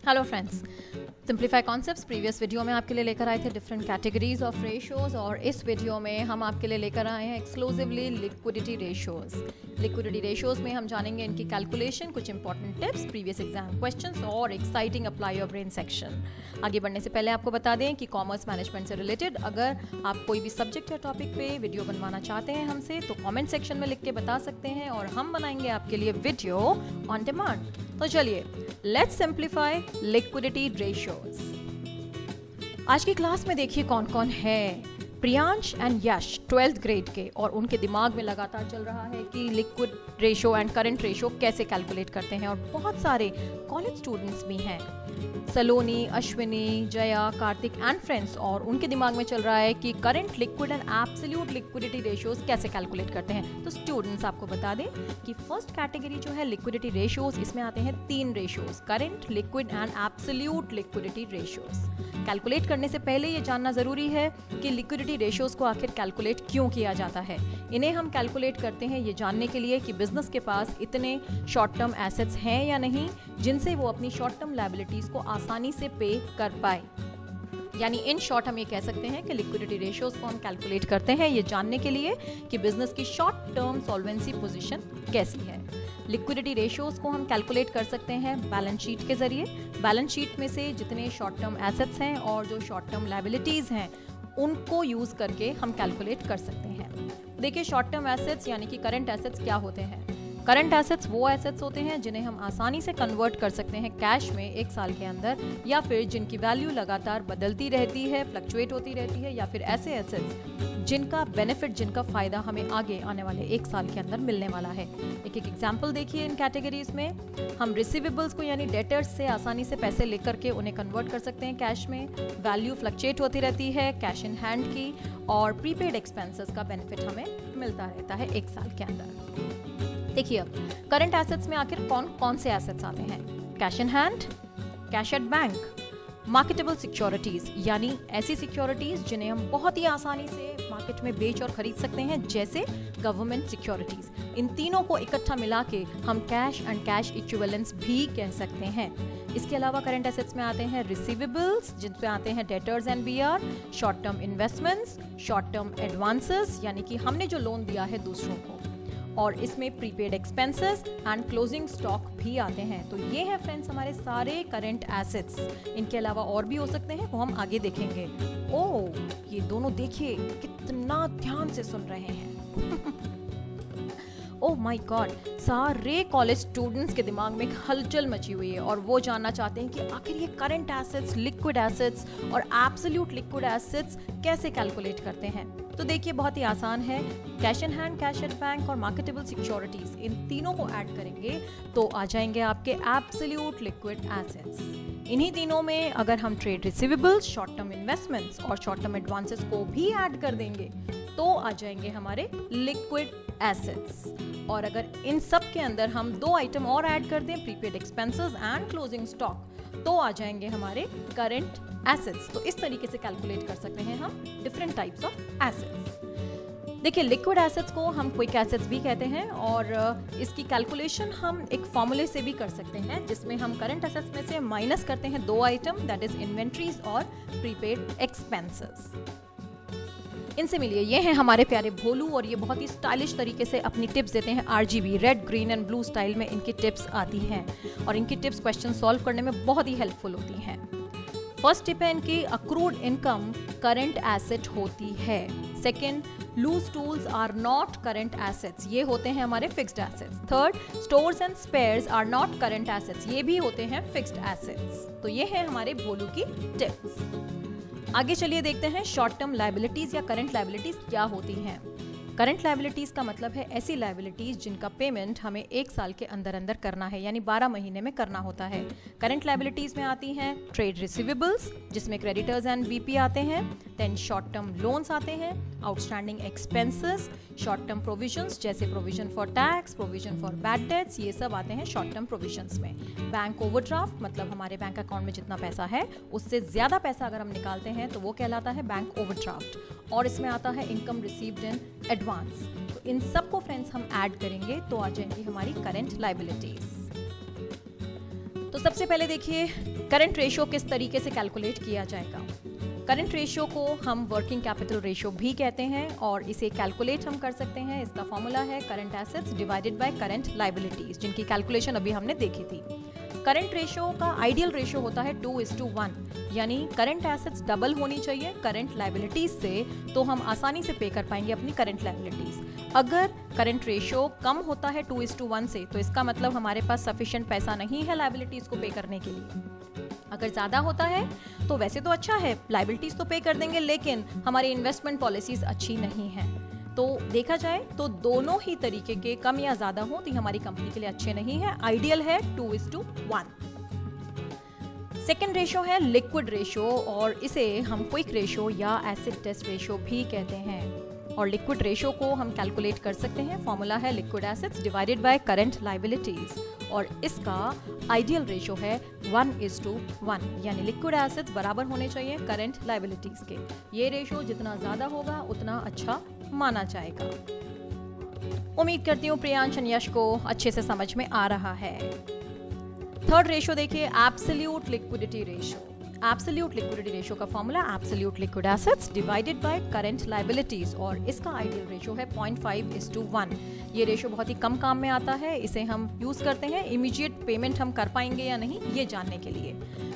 Hello friends, simplify concepts previous video में आपके लिए लेकर आए थे डिफरेंट कैटेगरीज ऑफ रेशियोज और इस वीडियो में हम आपके लिए लेकर आए हैं exclusively liquidity ratios. Liquidity ratios में हम जानेंगे इनकी कैलकुलेशन, कुछ important tips, previous exam questions और exciting apply your brain section. आगे बढ़ने से पहले आपको बता दें कि कॉमर्स मैनेजमेंट से रिलेटेड अगर आप कोई भी सब्जेक्ट या टॉपिक पे वीडियो बनवाना चाहते हैं हमसे तो कॉमेंट सेक्शन में लिख के बता सकते हैं और हम बनाएंगे आपके लिए वीडियो ऑन डिमांड। तो चलिए लेट्स सिंप्लीफाई लिक्विडिटी रेशियोज। आज की क्लास में देखिए कौन कौन है। Priyansh and Yash 12th grade के, और उनके दिमाग में लगातार चल रहा है कि liquid ratio and current ratio कैसे कैलकुलेट करते हैं। और बहुत सारे कॉलेज स्टूडेंट्स भी हैं, सलोनी, अश्विनी, जया, कार्तिक एंड फ्रेंड्स, और उनके दिमाग में चल रहा है कि current, liquid and absolute liquidity ratios कैसे कैलकुलेट करते हैं। तो स्टूडेंट्स आपको बता दें कि फर्स्ट कैटेगरी जो है लिक्विडिटी रेशियोज, इसमें आते हैं 3 ratios, current, liquid and absolute liquidity ratios. Calculate करने से पहले ये जानना जरूरी है कि लिक्विडिटी रेशियोज को आखिर कैलकुलेट क्यों किया जाता है। इन्हें हम कैलकुलेट करते हैं ये जानने के लिए कि बिजनेस के पास इतने शॉर्ट टर्म एसेट्स हैं या नहीं जिनसे वो अपनी शॉर्ट टर्म लायबिलिटीज को आसानी से पे कर पाए। यानी इन शॉर्ट हम ये कह सकते हैं कि लिक्विडिटी रेशियोज को हम कैलकुलेट करते हैं ये जानने के लिए कि बिजनेस की शॉर्ट टर्म सॉल्वेंसी पोजीशन कैसी है। लिक्विडिटी रेशियोज को हम कैलकुलेट कर सकते हैं बैलेंस शीट के जरिए। बैलेंस शीट में से जितने शॉर्ट टर्म एसेट्स हैं और जो शॉर्ट टर्म लायबिलिटीज हैं उनको यूज करके हम कैलकुलेट कर सकते हैं। देखिए, शॉर्ट टर्म एसेट्स यानी कि करंट एसेट्स क्या होते हैं। करंट एसेट्स वो एसेट्स होते हैं जिन्हें हम आसानी से कन्वर्ट कर सकते हैं कैश में 1 साल के अंदर, या फिर जिनकी वैल्यू लगातार बदलती रहती है, फ्लक्चुएट होती रहती है, या फिर ऐसे एसेट्स जिनका बेनिफिट, जिनका फायदा हमें आगे आने वाले 1 साल के अंदर मिलने वाला है। एक एक एग्जांपल देखिए इन कैटेगरीज में। हम रिसीवेबल्स को यानी डेटर्स से आसानी से पैसे लेकर के उन्हें कन्वर्ट कर सकते हैं कैश में। वैल्यू फ्लक्चुएट होती रहती है कैश इन हैंड की, और प्रीपेड एक्सपेंसेस का बेनिफिट हमें मिलता रहता है 1 साल के अंदर। देखिए अब करंट एसेट्स में आखिर कौन कौन से एसेट्स आते हैं। Cash in hand, cash at bank, marketable securities यानी ऐसी सिक्योरिटीज जिन्हें हम बहुत ही आसानी से मार्केट में बेच और खरीद सकते हैं, जैसे गवर्नमेंट सिक्योरिटीज। इन तीनों को इकट्ठा मिला के हम कैश एंड कैश इक्विवेलेंस भी कह सकते हैं। इसके अलावा करंट एसेट्स में आते हैं रिसीवेबल्स, जिनपे आते हैं debtors and BR, short term investments, short term advances यानी कि हमने जो लोन दिया है दूसरों को, और इसमें prepaid expenses and closing stock भी आते हैं। तो ये है फ्रेंड्स हमारे सारे करंट एसेट्स। इनके अलावा और भी हो सकते हैं, वो हम आगे देखेंगे। ओह, ये दोनों देखिए कितना ध्यान से सुन रहे हैं। ओह माय गॉड, सारे कॉलेज स्टूडेंट्स के दिमाग में एक हलचल मची हुई है और वो जानना चाहते हैं कि आखिर ये करंट एसेट्स, लिक्विड एसेट्स और एब्सोल्यूट लिक्विड एसेट्स कैसे कैलकुलेट करते हैं। तो देखिए बहुत ही आसान है। Cash in hand, cash at bank और मार्केटेबल सिक्योरिटीज, इन तीनों को ऐड करेंगे तो आ जाएंगे आपके एब्सोल्यूट लिक्विड एसेट्स। इन्हीं तीनों में अगर हम trade receivables, short term investments और शॉर्ट टर्म एडवांसेस को भी ऐड कर देंगे तो आ जाएंगे हमारे लिक्विड एसेट्स। और अगर इन सब के अंदर हम 2 आइटम और ऐड कर दें, prepaid expenses and closing stock, तो आ जाएंगे हमारे करंट एसेट्स। तो इस तरीके से कैलकुलेट कर सकते हैं हम डिफरेंट टाइप्स ऑफ एसेट्स। देखिए, लिक्विड एसेट्स को हम क्विक एसेट्स भी कहते हैं और इसकी कैलकुलेशन हम एक फॉर्मूले से भी कर सकते हैं, जिसमें हम करंट एसेट्स में से माइनस करते हैं 2 आइटम, दैट इज इन्वेंट्रीज और प्रीपेड एक्सपेंसेस। इनसे मिलिए, ये हैं हमारे प्यारे भोलू और ये बहुत ही स्टाइलिश तरीके से अपनी टिप्स देते हैं। RGB, red, green and blue style में इनकी टिप्स आती हैं और इनकी टिप्स क्वेश्चन सॉल्व करने में बहुत ही हेल्पफुल होती हैं। फर्स्ट टिप है इनकी, अक्रूड इनकम करंट एसेट होती है। Second, loose tools are not current assets, ये होते हैं हमारे fixed assets. Third, stores and spares are not current assets, ये भी होते हैं फिक्स्ड एसेट्स। तो ये है हमारे भोलू की टिप्स। आगे चलिए देखते हैं शॉर्ट टर्म लायबिलिटीज या करंट लायबिलिटीज क्या होती हैं। करंट लायबिलिटीज का मतलब है ऐसी लायबिलिटीज जिनका पेमेंट हमें 1 साल के अंदर अंदर करना है, यानी 12 महीने में करना होता है। करंट लायबिलिटीज में आती हैं ट्रेड रिसीवेबल्स, जिसमें क्रेडिटर्स एंड बीपी आते हैं। देन शॉर्ट टर्म लोन्स आते हैं, outstanding expenses, short term provisions जैसे provision for tax, provision for bad debts, ये सब आते हैं शॉर्ट टर्म प्रोविजंस में। बैंक ओवरड्राफ्ट मतलब हमारे बैंक अकाउंट में जितना पैसा है उससे ज्यादा पैसा अगर हम निकालते हैं तो वो कहलाता है बैंक ओवरड्राफ्ट। और इसमें आता है इनकम रिसीव्ड इन एडवांस। तो इन सब को फ्रेंड्स हम ऐड करेंगे तो आ जाएंगी हमारी करंट लायबिलिटीज। तो सबसे पहले देखिए करंट रेशियो किस तरीके से कैलकुलेट किया जाएगा। करंट रेशियो को हम वर्किंग कैपिटल रेशियो भी कहते हैं और इसे कैलकुलेट हम कर सकते हैं। इसका फॉर्मूला है current assets divided by current liabilities, जिनकी कैलकुलेशन अभी हमने देखी थी। करंट रेशियो का आइडियल रेशियो होता है 2:1, यानी करंट एसेट्स डबल होनी चाहिए करंट लायबिलिटीज से, तो हम आसानी से पे कर पाएंगे अपनी करंट लायबिलिटीज। अगर करंट रेशियो कम होता है 2:1 से, तो इसका मतलब हमारे पास सफिशिएंट पैसा नहीं है लायबिलिटीज को पे करने के लिए। अगर ज़्यादा होता है तो वैसे तो अच्छा है, लायबिलिटीज तो पे कर देंगे, लेकिन हमारी इन्वेस्टमेंट पॉलिसीज अच्छी नहीं है। तो देखा जाए तो दोनों ही तरीके के कम या ज़्यादा हो तो हमारी कंपनी के लिए अच्छे नहीं है। आइडियल है 2:1। सेकेंड रेशियो है लिक्विड रेशियो और इसे हम क्विक रेशियो या एसिड टेस्ट रेशियो भी कहते हैं। और लिक्विड रेशियो को हम कैलकुलेट कर सकते हैं। फॉर्मूला है liquid assets divided by current liabilities और इसका आइडियल रेशियो है 1:1, यानी लिक्विड एसेट्स बराबर होने चाहिए करंट लायबिलिटीज के। ये रेशियो जितना ज्यादा होगा उतना अच्छा माना जाएगा। उम्मीद करती हूँ प्रियांश और यश को अच्छे से समझ में आ रहा है। थर्ड रेशियो देखिए absolute liquidity ratio. Absolute liquidity ratio का formula absolute liquid assets divided by current liabilities और इसका आइडियल रेशियो है 0.5:1। ये रेशियो बहुत ही कम काम में आता है, इसे हम यूज करते हैं इमीडिएट पेमेंट हम कर पाएंगे या नहीं ये जानने के लिए।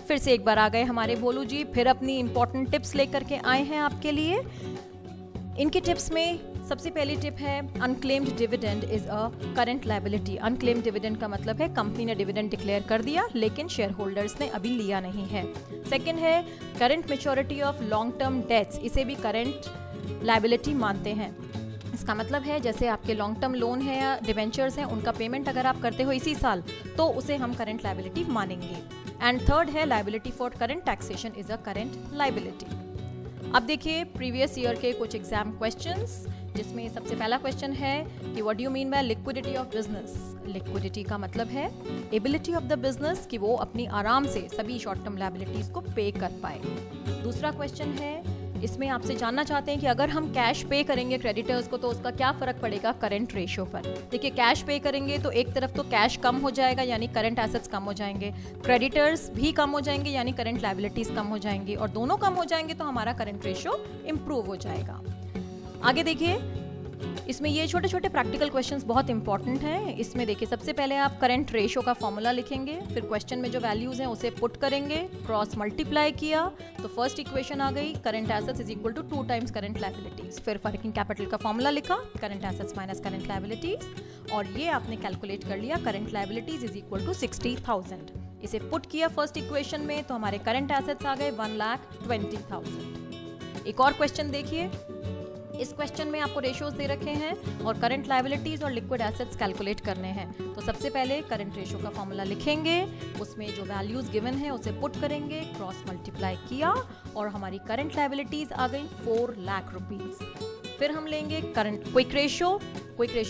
फिर से एक बार आ गए हमारे भोलू जी, फिर अपनी इंपॉर्टेंट टिप्स लेकर के आए हैं आपके लिए। इनके टिप्स में सबसे पहली टिप है unclaimed dividend is a current liability. Unclaimed dividend का मतलब है कंपनी ने डिविडेंड डिक्लेयर कर दिया लेकिन शेयर होल्डर्स ने अभी लिया नहीं है। सेकंड है current maturity of long term debts, इसे भी करंट लायबिलिटी मानते हैं। इसका मतलब है जैसे आपके लॉन्ग टर्म लोन है या डिवेंचर्स हैं, उनका पेमेंट अगर आप करते हो इसी साल तो उसे हम करंट लायबिलिटी मानेंगे। एंड थर्ड है liability for current taxation is a current liability. अब देखिए प्रीवियस ईयर के कुछ एग्जाम क्वेश्चंस, जिसमें सबसे पहला क्वेश्चन है कि what do you mean by liquidity of business. Liquidity का मतलब है एबिलिटी ऑफ द बिजनेस कि वो अपनी आराम से सभी शॉर्ट टर्म लायबिलिटीज को पे कर पाए। दूसरा क्वेश्चन है, इसमें आपसे जानना चाहते हैं कि अगर हम कैश पे करेंगे क्रेडिटर्स को तो उसका क्या फर्क पड़ेगा करंट रेशियो पर। देखिए कैश पे करेंगे तो एक तरफ तो कैश कम हो जाएगा यानी करंट एसेट्स कम हो जाएंगे, क्रेडिटर्स भी कम हो जाएंगे यानी करंट लायबिलिटीज कम हो जाएंगी, और दोनों कम हो जाएंगे तो हमारा करंट रेशियो इंप्रूव हो जाएगा। आगे देखिए इसमें ये छोटे छोटे प्रैक्टिकल क्वेश्चंस बहुत इंपॉर्टेंट हैं। इसमें देखिए सबसे पहले आप करंट रेशियो का फॉर्मूला लिखेंगे, फिर क्वेश्चन में जो वैल्यूज हैं उसे पुट करेंगे, क्रॉस मल्टीप्लाई किया तो फर्स्ट इक्वेशन आ गई current assets is equal to 2 times current liabilities. फिर वर्किंग कैपिटल का फॉर्मूला लिखा current assets minus current liabilities और ये आपने कैलकुलेट कर लिया current liabilities is equal to 60,000। इसे पुट किया फर्स्ट इक्वेशन में तो हमारे करंट एसेट्स आ गए 1,20,000। एक और क्वेश्चन देखिए, इस क्वेश्चन में आपको रेशियोज दे रखे हैं और करंट लायबिलिटीज और लिक्विड एसेट्स कैलकुलेट करने हैं। तो सबसे पहले करंट रेशियो का फॉर्मूला लिखेंगे, उसमें जो वैल्यूज गिवन है उसे पुट करेंगे, क्रॉस मल्टीप्लाई किया और हमारी करंट लायबिलिटीज आ गई 4 लाख रुपीज। फिर हम लेंगे करंट क्विक रेशियो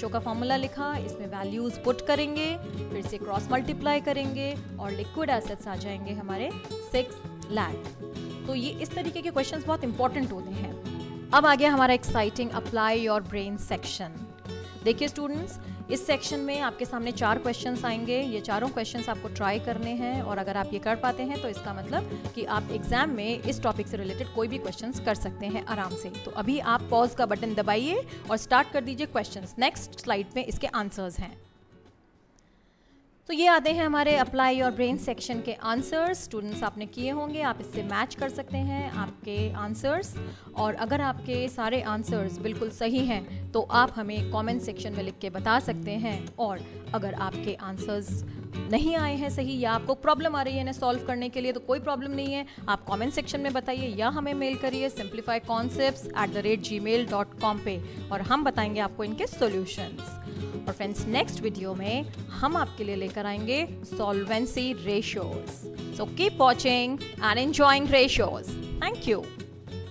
का फॉर्मूला लिखा, इसमें वैल्यूज पुट करेंगे, फिर से क्रॉस मल्टीप्लाई करेंगे और लिक्विड एसेट्स आ जाएंगे हमारे 6 लाख। तो ये इस तरीके के क्वेश्चंस बहुत इंपॉर्टेंट होते हैं। अब आ गया हमारा exciting apply your brain section. देखिए स्टूडेंट्स, इस सेक्शन में आपके सामने 4 क्वेश्चंस आएंगे। ये चारों क्वेश्चंस आपको ट्राई करने हैं और अगर आप ये कर पाते हैं तो इसका मतलब कि आप एग्जाम में इस टॉपिक से रिलेटेड कोई भी क्वेश्चंस कर सकते हैं आराम से। तो अभी आप पॉज का बटन दबाइए और स्टार्ट कर दीजिए क्वेश्चंस। नेक्स्ट स्लाइड में इसके आंसर्स हैं। तो ये आते हैं हमारे अप्लाई योर ब्रेन सेक्शन के आंसर्स। स्टूडेंट्स आपने किए होंगे, आप इससे मैच कर सकते हैं आपके आंसर्स, और अगर आपके सारे आंसर्स बिल्कुल सही हैं तो आप हमें कमेंट सेक्शन में लिख के बता सकते हैं। और अगर आपके आंसर्स नहीं आए हैं सही या आपको प्रॉब्लम आ रही है इन्हें सॉल्व करने के लिए तो कोई प्रॉब्लम नहीं है, आप कमेंट सेक्शन में बताइए या हमें मेल करिए simplifyconcepts@gmail.com पे और हम बताएंगे आपको इनके सॉल्यूशंस। और फ्रेंड्स नेक्स्ट वीडियो में हम आपके लिए लेकर आएंगे solvency ratios. So keep watching and enjoying ratios. Thank you.